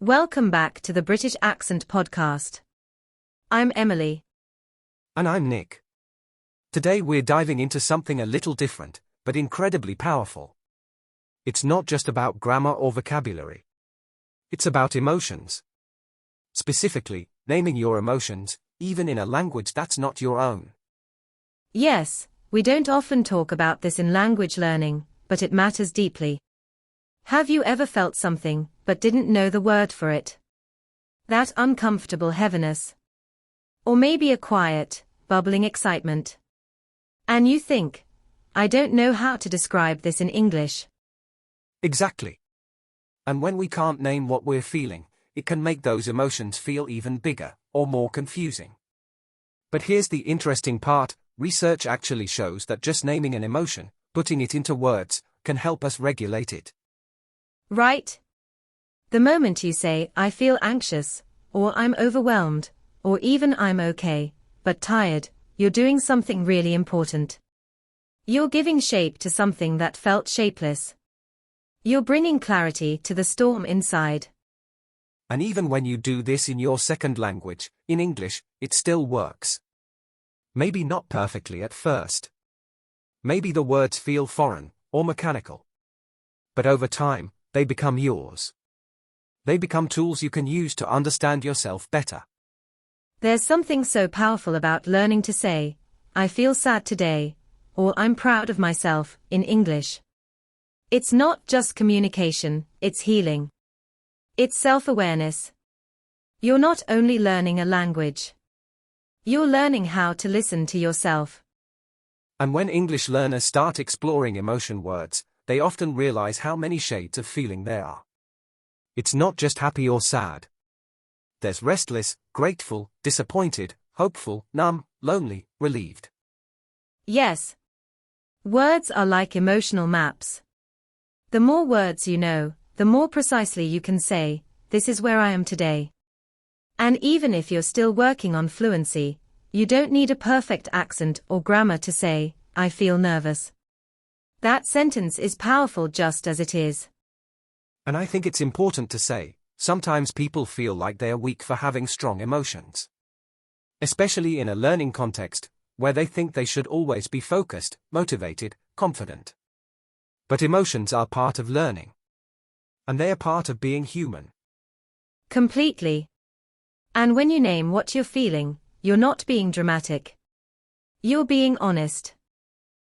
Welcome back to the British Accent Podcast. I'm Emily. And I'm Nick. Today we're diving into something a little different, but incredibly powerful. It's not just about grammar or vocabulary. It's about emotions. Specifically, naming your emotions, even in a language that's not your own. Yes, we don't often talk about this in language learning, but it matters deeply. Have you ever felt something, but didn't know the word for it? That uncomfortable heaviness. Or maybe a quiet, bubbling excitement. And you think, I don't know how to describe this in English. Exactly. And when we can't name what we're feeling, it can make those emotions feel even bigger, or more confusing. But here's the interesting part, research actually shows that just naming an emotion, putting it into words, can help us regulate it. Right? The moment you say, I feel anxious, or I'm overwhelmed, or even I'm okay, but tired, you're doing something really important. You're giving shape to something that felt shapeless. You're bringing clarity to the storm inside. And even when you do this in your second language, in English, it still works. Maybe not perfectly at first. Maybe the words feel foreign, or mechanical. But over time, they become yours. They become tools you can use to understand yourself better. There's something so powerful about learning to say, I feel sad today, or I'm proud of myself, in English. It's not just communication, it's healing. It's self-awareness. You're not only learning a language. You're learning how to listen to yourself. And when English learners start exploring emotion words, they often realize how many shades of feeling there are. It's not just happy or sad. There's restless, grateful, disappointed, hopeful, numb, lonely, relieved. Yes. Words are like emotional maps. The more words you know, the more precisely you can say, this is where I am today. And even if you're still working on fluency, you don't need a perfect accent or grammar to say, I feel nervous. That sentence is powerful just as it is. And I think it's important to say, sometimes people feel like they are weak for having strong emotions. Especially in a learning context, where they think they should always be focused, motivated, confident. But emotions are part of learning. And they are part of being human. Completely. And when you name what you're feeling, you're not being dramatic. You're being honest.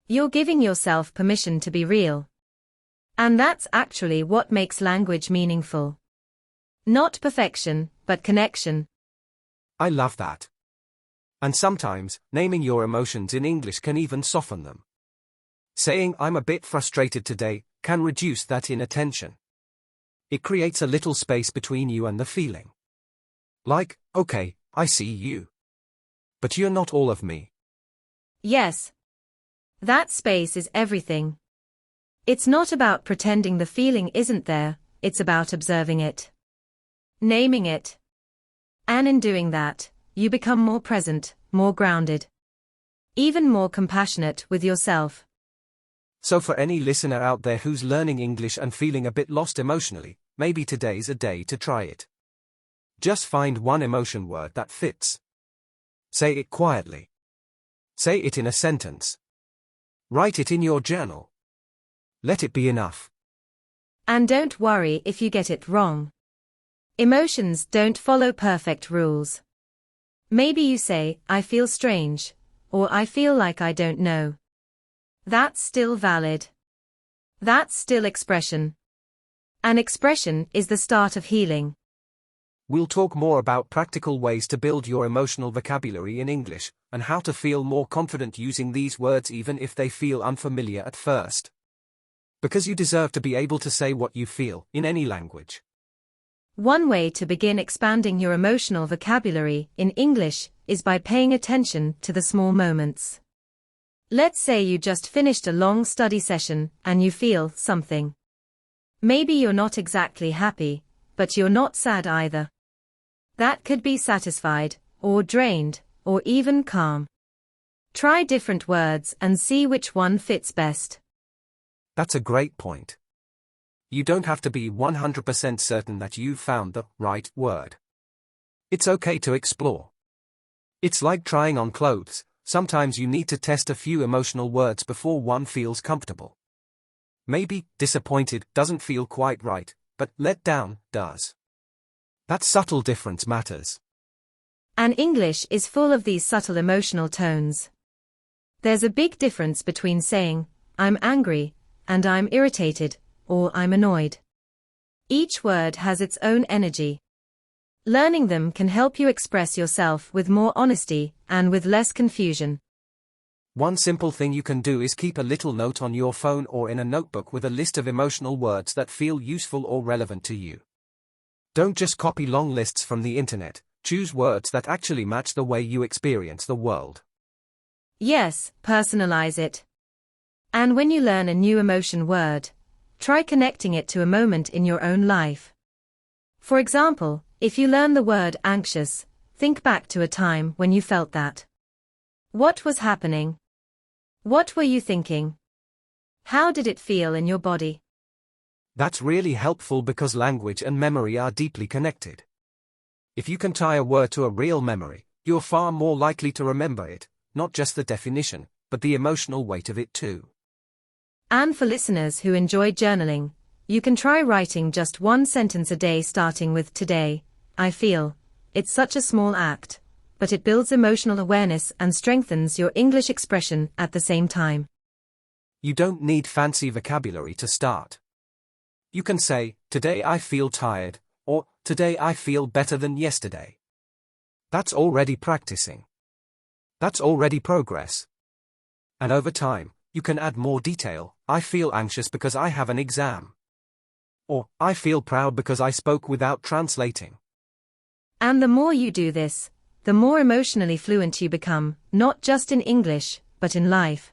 You're giving yourself permission to be real. And that's actually what makes language meaningful. Not perfection, but connection. I love that. And sometimes, naming your emotions in English can even soften them. Saying I'm a bit frustrated today can reduce that inner tension. It creates a little space between you and the feeling. Like, okay, I see you. But you're not all of me. Yes. That space is everything. It's not about pretending the feeling isn't there, it's about observing it. Naming it. And in doing that, you become more present, more grounded. Even more compassionate with yourself. So for any listener out there who's learning English and feeling a bit lost emotionally, maybe today's a day to try it. Just find one emotion word that fits. Say it quietly. Say it in a sentence. Write it in your journal. Let it be enough. And don't worry if you get it wrong. Emotions don't follow perfect rules. Maybe you say, I feel strange, or I feel like I don't know. That's still valid. That's still expression. And expression is the start of healing. We'll talk more about practical ways to build your emotional vocabulary in English, and how to feel more confident using these words even if they feel unfamiliar at first. Because you deserve to be able to say what you feel, in any language. One way to begin expanding your emotional vocabulary in English is by paying attention to the small moments. Let's say you just finished a long study session and you feel something. Maybe you're not exactly happy, but you're not sad either. That could be satisfied, or drained, or even calm. Try different words and see which one fits best. That's a great point. You don't have to be 100% certain that you've found the right word. It's okay to explore. It's like trying on clothes. Sometimes you need to test a few emotional words before one feels comfortable. Maybe disappointed doesn't feel quite right, but let down does. That subtle difference matters. And English is full of these subtle emotional tones. There's a big difference between saying, I'm angry, and I'm irritated, or I'm annoyed. Each word has its own energy. Learning them can help you express yourself with more honesty and with less confusion. One simple thing you can do is keep a little note on your phone or in a notebook with a list of emotional words that feel useful or relevant to you. Don't just copy long lists from the internet, choose words that actually match the way you experience the world. Yes, personalize it. And when you learn a new emotion word, try connecting it to a moment in your own life. For example, if you learn the word anxious, think back to a time when you felt that. What was happening? What were you thinking? How did it feel in your body? That's really helpful because language and memory are deeply connected. If you can tie a word to a real memory, you're far more likely to remember it, not just the definition, but the emotional weight of it too. And for listeners who enjoy journaling, you can try writing just one sentence a day starting with today, I feel. It's such a small act, but it builds emotional awareness and strengthens your English expression at the same time. You don't need fancy vocabulary to start. You can say, today I feel tired, or today I feel better than yesterday. That's already practicing. That's already progress. And over time, you can add more detail. I feel anxious because I have an exam. Or, I feel proud because I spoke without translating. And the more you do this, the more emotionally fluent you become, not just in English, but in life.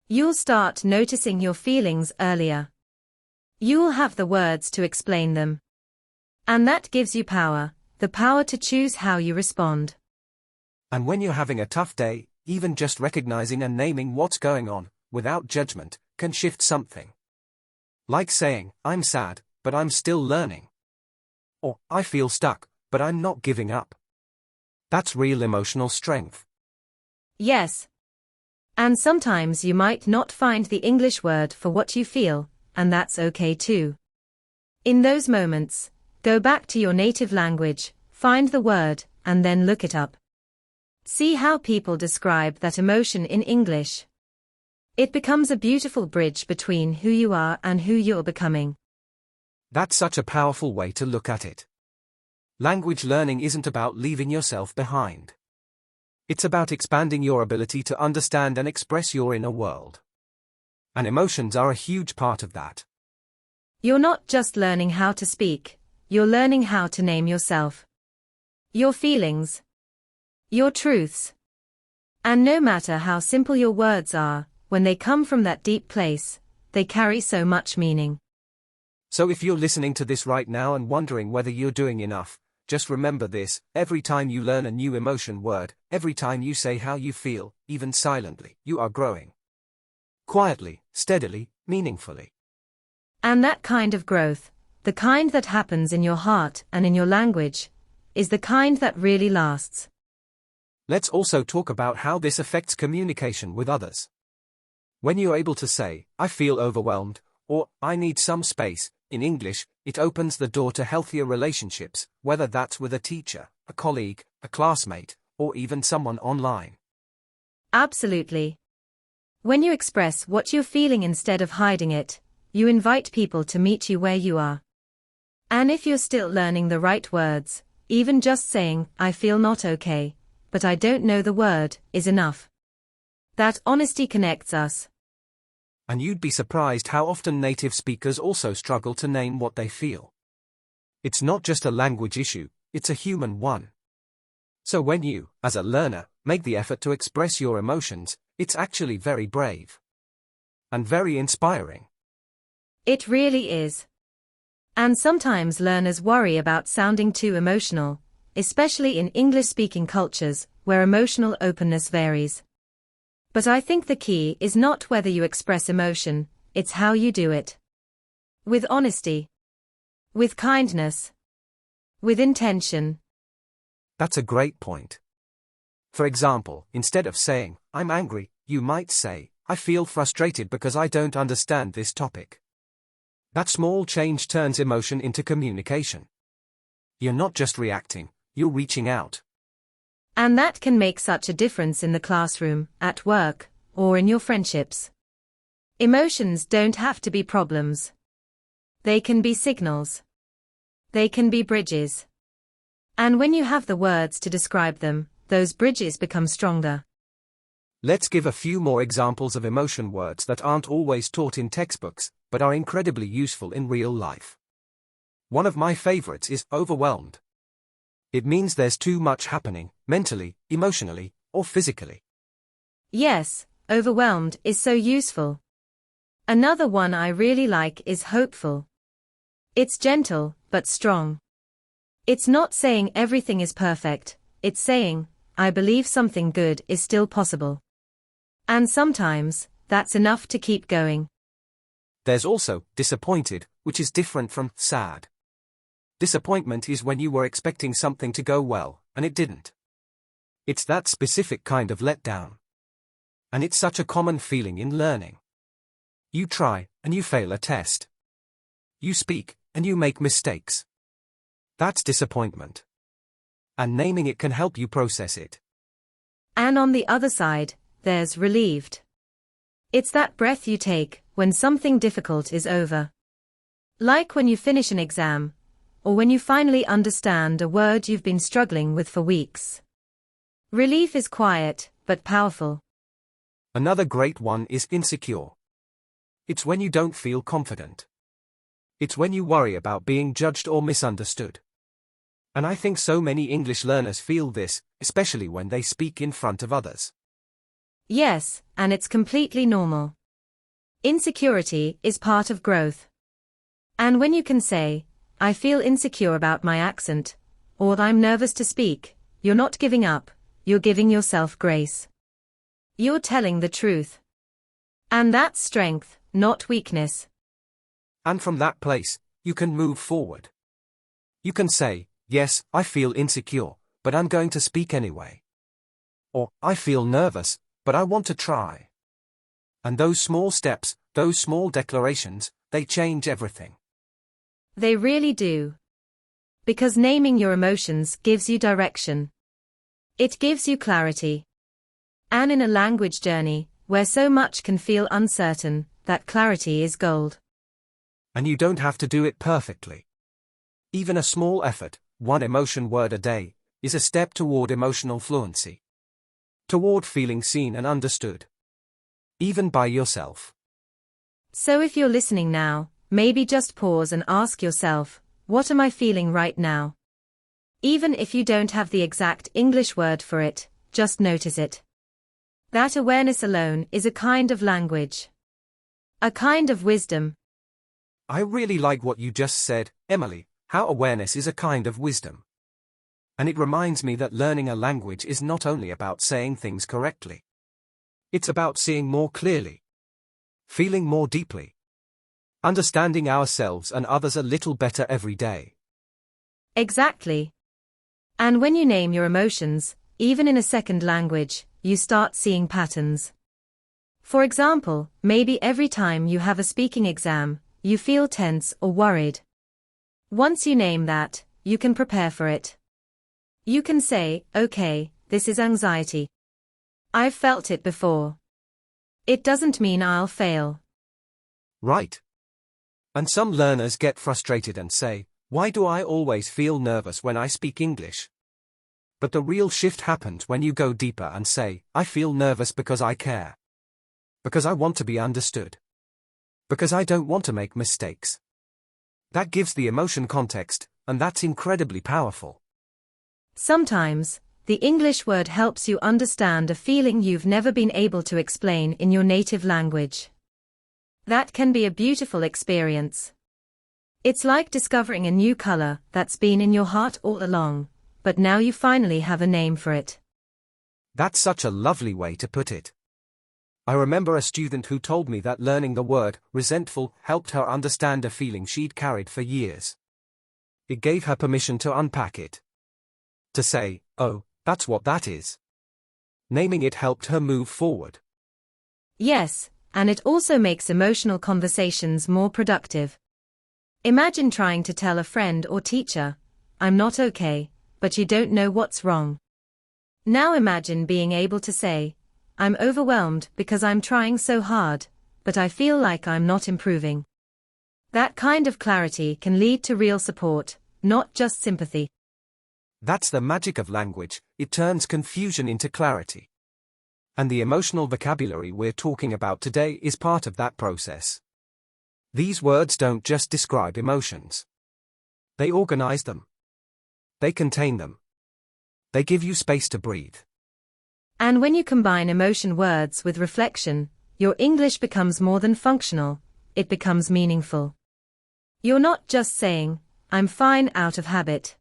You'll start noticing your feelings earlier. You'll have the words to explain them. And that gives you power, the power to choose how you respond. And when you're having a tough day, even just recognizing and naming what's going on, without judgment, can shift something. Like saying, I'm sad, but I'm still learning. Or, I feel stuck, but I'm not giving up. That's real emotional strength. Yes. And sometimes you might not find the English word for what you feel, and that's okay too. In those moments, go back to your native language, find the word, and then look it up. See how people describe that emotion in English. It becomes a beautiful bridge between who you are and who you're becoming. That's such a powerful way to look at it. Language learning isn't about leaving yourself behind. It's about expanding your ability to understand and express your inner world. And emotions are a huge part of that. You're not just learning how to speak, you're learning how to name yourself. Your feelings. Your truths. And no matter how simple your words are, when they come from that deep place, they carry so much meaning. So if you're listening to this right now and wondering whether you're doing enough, just remember this: every time you learn a new emotion word, every time you say how you feel, even silently, you are growing. Quietly, steadily, meaningfully. And that kind of growth, the kind that happens in your heart and in your language, is the kind that really lasts. Let's also talk about how this affects communication with others. When you're able to say, I feel overwhelmed, or I need some space, in English, it opens the door to healthier relationships, whether that's with a teacher, a colleague, a classmate, or even someone online. Absolutely. When you express what you're feeling instead of hiding it, you invite people to meet you where you are. And if you're still learning the right words, even just saying, I feel not okay, but I don't know the word, is enough. That honesty connects us. And you'd be surprised how often native speakers also struggle to name what they feel. It's not just a language issue, it's a human one. So when you, as a learner, make the effort to express your emotions, it's actually very brave. And very inspiring. It really is. And sometimes learners worry about sounding too emotional, especially in English-speaking cultures, where emotional openness varies. But I think the key is not whether you express emotion, it's how you do it. with honesty, with kindness, with intention. That's a great point. For example, instead of saying, I'm angry, you might say, I feel frustrated because I don't understand this topic. That small change turns emotion into communication. You're not just reacting, you're reaching out. And that can make such a difference in the classroom, at work, or in your friendships. Emotions don't have to be problems. They can be signals. They can be bridges. And when you have the words to describe them, those bridges become stronger. Let's give a few more examples of emotion words that aren't always taught in textbooks, but are incredibly useful in real life. One of my favorites is overwhelmed. It means there's too much happening, mentally, emotionally, or physically. Yes, overwhelmed is so useful. Another one I really like is hopeful. It's gentle, but strong. It's not saying everything is perfect, it's saying, I believe something good is still possible. And sometimes, that's enough to keep going. There's also disappointed, which is different from sad. Disappointment is when you were expecting something to go well, and it didn't. It's that specific kind of letdown. And it's such a common feeling in learning. You try, and you fail a test. You speak, and you make mistakes. That's disappointment. And naming it can help you process it. And on the other side, there's relieved. It's that breath you take when something difficult is over. Like when you finish an exam, or when you finally understand a word you've been struggling with for weeks. Relief is quiet, but powerful. Another great one is insecure. It's when you don't feel confident. It's when you worry about being judged or misunderstood. And I think so many English learners feel this, especially when they speak in front of others. Yes, and it's completely normal. Insecurity is part of growth. And when you can say, I feel insecure about my accent, or I'm nervous to speak, you're not giving up, you're giving yourself grace. You're telling the truth. And that's strength, not weakness. And from that place, you can move forward. You can say, yes, I feel insecure, but I'm going to speak anyway. Or, I feel nervous, but I want to try. And those small steps, those small declarations, they change everything. They really do. Because naming your emotions gives you direction. It gives you clarity. And in a language journey, where so much can feel uncertain, that clarity is gold. And you don't have to do it perfectly. Even a small effort, one emotion word a day, is a step toward emotional fluency. Toward feeling seen and understood. Even by yourself. So if you're listening now, maybe just pause and ask yourself, what am I feeling right now? Even if you don't have the exact English word for it, just notice it. That awareness alone is a kind of language. A kind of wisdom. I really like what you just said, Emily, how awareness is a kind of wisdom. And it reminds me that learning a language is not only about saying things correctly. It's about seeing more clearly. Feeling more deeply. Understanding ourselves and others a little better every day. Exactly. And when you name your emotions, even in a second language, you start seeing patterns. For example, maybe every time you have a speaking exam, you feel tense or worried. Once you name that, you can prepare for it. You can say, okay, this is anxiety. I've felt it before. It doesn't mean I'll fail. Right. And some learners get frustrated and say, why do I always feel nervous when I speak English? But the real shift happens when you go deeper and say, I feel nervous because I care. Because I want to be understood. Because I don't want to make mistakes. That gives the emotion context, and that's incredibly powerful. Sometimes, the English word helps you understand a feeling you've never been able to explain in your native language. That can be a beautiful experience. It's like discovering a new color that's been in your heart all along, but now you finally have a name for it. That's such a lovely way to put it. I remember a student who told me that learning the word resentful helped her understand a feeling she'd carried for years. It gave her permission to unpack it. To say, oh, that's what that is. Naming it helped her move forward. Yes, and it also makes emotional conversations more productive. Imagine trying to tell a friend or teacher, I'm not okay, but you don't know what's wrong. Now imagine being able to say, I'm overwhelmed because I'm trying so hard, but I feel like I'm not improving. That kind of clarity can lead to real support, not just sympathy. That's the magic of language, it turns confusion into clarity. And the emotional vocabulary we're talking about today is part of that process. These words don't just describe emotions. They organize them. They contain them. They give you space to breathe. And when you combine emotion words with reflection, your English becomes more than functional, it becomes meaningful. You're not just saying, I'm fine out of habit.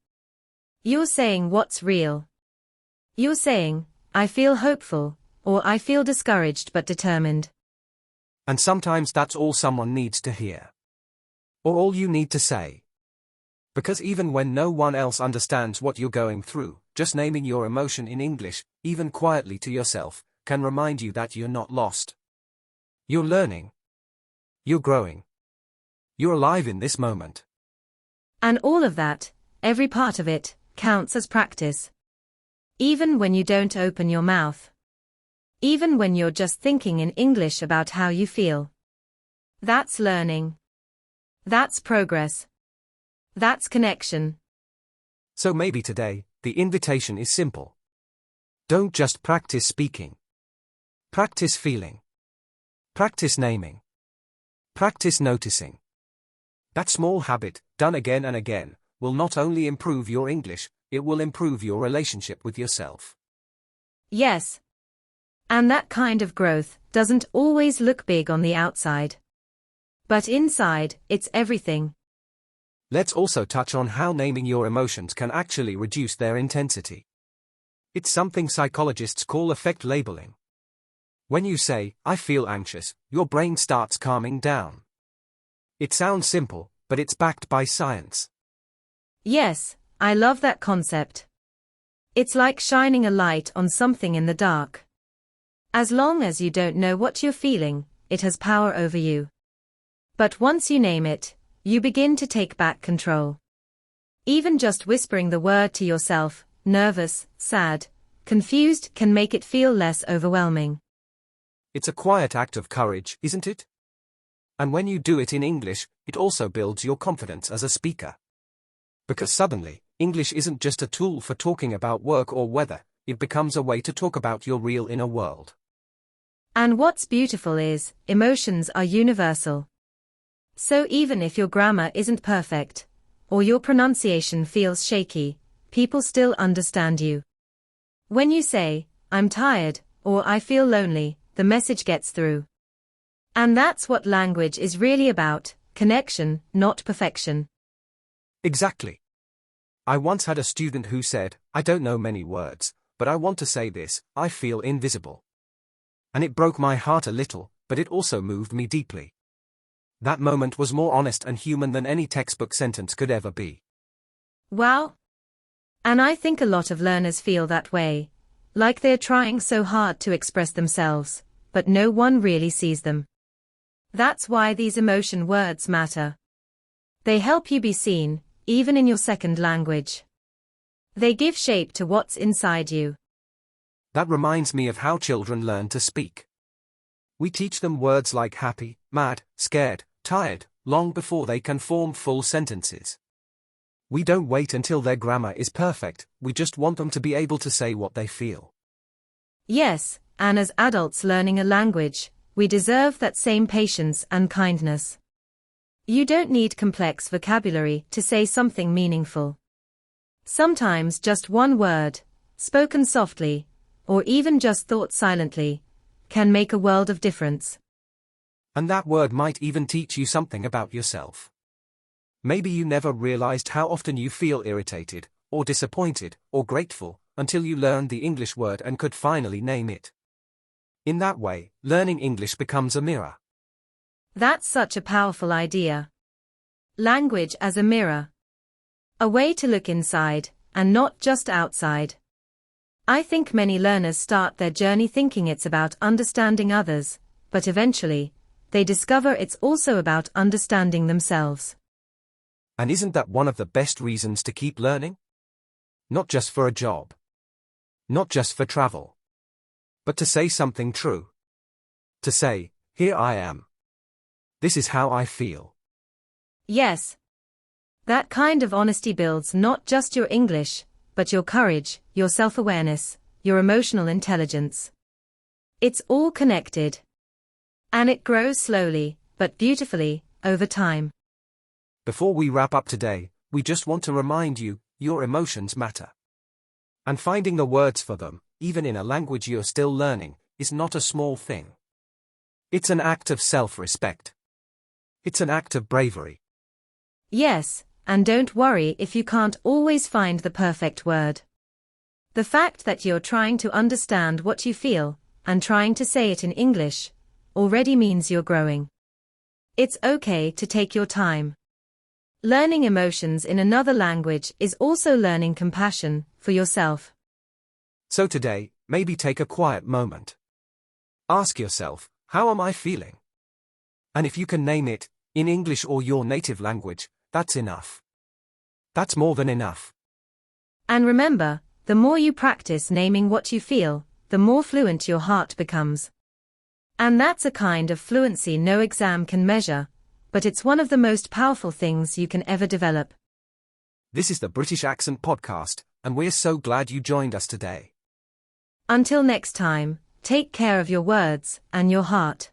You're saying what's real. You're saying, I feel hopeful, or I feel discouraged but determined. And sometimes that's all someone needs to hear. Or all you need to say. Because even when no one else understands what you're going through, just naming your emotion in English, even quietly to yourself, can remind you that you're not lost. You're learning. You're growing. You're alive in this moment. And all of that, every part of it, counts as practice. Even when you don't open your mouth. Even when you're just thinking in English about how you feel. That's learning. That's progress. That's connection. So maybe today, the invitation is simple. Don't just practice speaking. Practice feeling. Practice naming. Practice noticing. That small habit, done again and again, will not only improve your English, it will improve your relationship with yourself. Yes. And that kind of growth doesn't always look big on the outside. But inside, it's everything. Let's also touch on how naming your emotions can actually reduce their intensity. It's something psychologists call affect labeling. When you say, I feel anxious, your brain starts calming down. It sounds simple, but it's backed by science. Yes, I love that concept. It's like shining a light on something in the dark. As long as you don't know what you're feeling, it has power over you. But once you name it, you begin to take back control. Even just whispering the word to yourself, nervous, sad, confused, can make it feel less overwhelming. It's a quiet act of courage, isn't it? And when you do it in English, it also builds your confidence as a speaker. Because suddenly, English isn't just a tool for talking about work or weather, it becomes a way to talk about your real inner world. And what's beautiful is, emotions are universal. So even if your grammar isn't perfect, or your pronunciation feels shaky, people still understand you. When you say, I'm tired, or I feel lonely, the message gets through. And that's what language is really about, connection, not perfection. Exactly. I once had a student who said, I don't know many words, but I want to say this, I feel invisible. And it broke my heart a little, but it also moved me deeply. That moment was more honest and human than any textbook sentence could ever be. Wow. And I think a lot of learners feel that way, like they're trying so hard to express themselves, but no one really sees them. That's why these emotion words matter. They help you be seen, even in your second language. They give shape to what's inside you. That reminds me of how children learn to speak. We teach them words like happy, mad, scared, tired, long before they can form full sentences. We don't wait until their grammar is perfect, we just want them to be able to say what they feel. Yes, and as adults learning a language, we deserve that same patience and kindness. You don't need complex vocabulary to say something meaningful. Sometimes just one word, spoken softly, or even just thought silently, can make a world of difference. And that word might even teach you something about yourself. Maybe you never realized how often you feel irritated, or disappointed, or grateful, until you learned the English word and could finally name it. In that way, learning English becomes a mirror. That's such a powerful idea. Language as a mirror. A way to look inside, and not just outside. I think many learners start their journey thinking it's about understanding others, but eventually, they discover it's also about understanding themselves. And isn't that one of the best reasons to keep learning? Not just for a job. Not just for travel. But to say something true. To say, here I am. This is how I feel. Yes. That kind of honesty builds not just your English, but your courage, your self-awareness, your emotional intelligence. It's all connected. And it grows slowly, but beautifully, over time. Before we wrap up today, we just want to remind you, your emotions matter. And finding the words for them, even in a language you're still learning, is not a small thing. It's an act of self-respect. It's an act of bravery. Yes, and don't worry if you can't always find the perfect word. The fact that you're trying to understand what you feel, and trying to say it in English, already means you're growing. It's okay to take your time. Learning emotions in another language is also learning compassion for yourself. So today, maybe take a quiet moment. Ask yourself, how am I feeling? And if you can name it, in English or your native language, that's enough. That's more than enough. And remember, the more you practice naming what you feel, the more fluent your heart becomes. And that's a kind of fluency no exam can measure, but it's one of the most powerful things you can ever develop. This is the British Accent Podcast, and we're so glad you joined us today. Until next time, take care of your words and your heart.